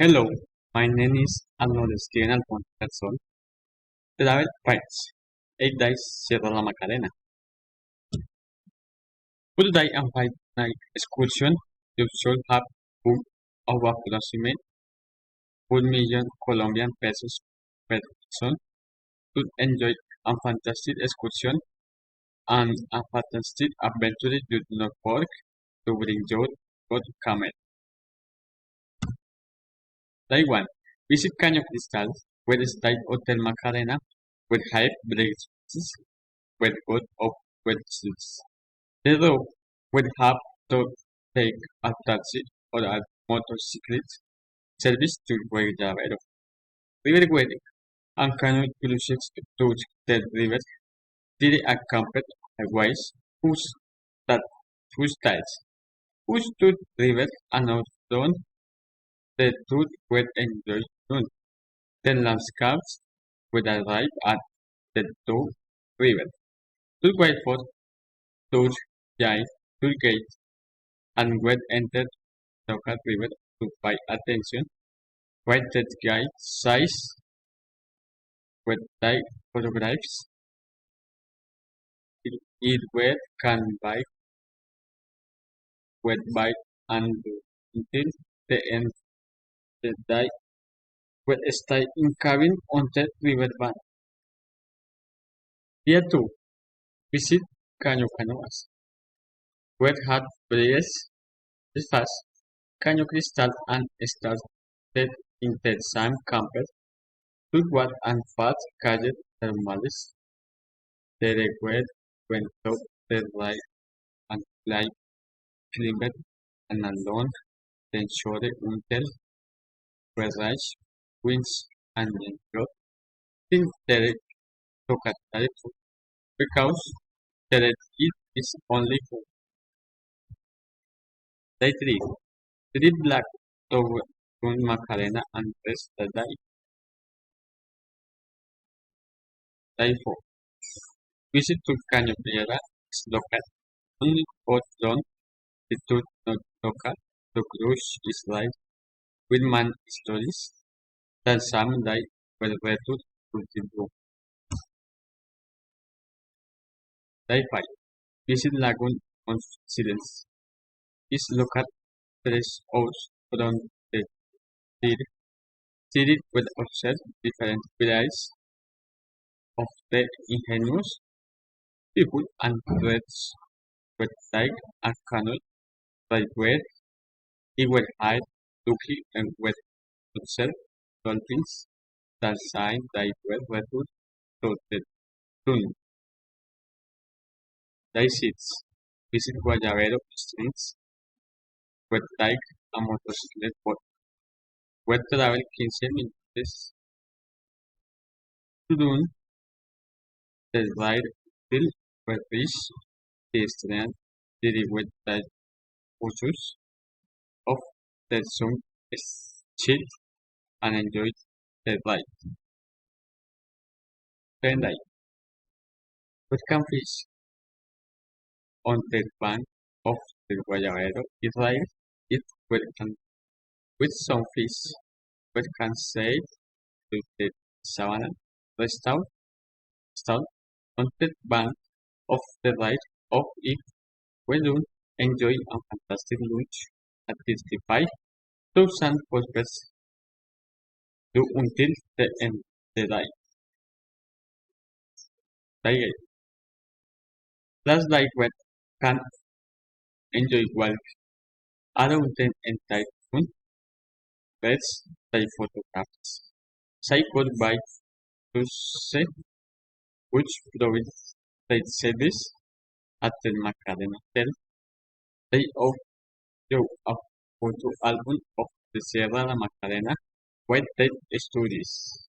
Hello, my name is Arnold Steven Alfonso Garzón. Travel Price. 8 days Sierra La Macarena. Full day and 5 night excursion. You should have booked of approximately 4 million Colombian pesos per person to enjoy a fantastic excursion and a fantastic adventure. Do not forget to bring your good camera. Day 1. Visit Caño Cristal, where stay Hotel Macarena, with high breakfasts, with good of wetsuits. The road will have to take a taxi or a motorcycle service to Grabando. River wedding and canoe cruises to the river did accompanied highways whose that whose tides whose to river and outdoor the two were enjoyed soon. The landscapes would arrive at the two rivers. To wait for tour guide, tour gate and would enter local river to pay attention. Write that guide size with type photographs. It where can buy with buy and do until the end the day will stay in cabin on the riverbank. Here too, visit Caño Canoas, where had breeze is fast. Caño Cristal and started in the same camper, took what and fat calles thermales. The required went up the right and fly climber and along then shore until barrage winds and then got in the Tocatare because the it is only for day 3. 3 black to Macarena and rest the day. Day 4. Visit to Caño Piedra is local. Only hot zone the two not local. The cruise is live with man stories. Then some day will return to the blue. Day 5. Visit Lagoon on Silence. Is local 3 hours from the city. City will observe different varieties of the ingenious people and threads with like a canoe right where he will hide looking and with observe dolphins that sign they will return to the tune. Day 6. Visit Guayabero streets with like a motorcycle boat. Where travel 15 minutes to do the ride till where reach the strand the with the pursuits of the sun is chill and enjoy the ride. Then I with can fish on the bank of the Guayabero is ride it with can with some fish but can save to the savannah restaurant stand on the bank of the ride of it will you enjoy a fantastic lunch at 55,000 purpose do until the end the day. Day 8. Last night when can enjoy walk around the entire fun beds by photographs. Say goodbye to say which province they service at the Macarena Hotel. Day of show a photo album of the Sierra La Macarena with the stories.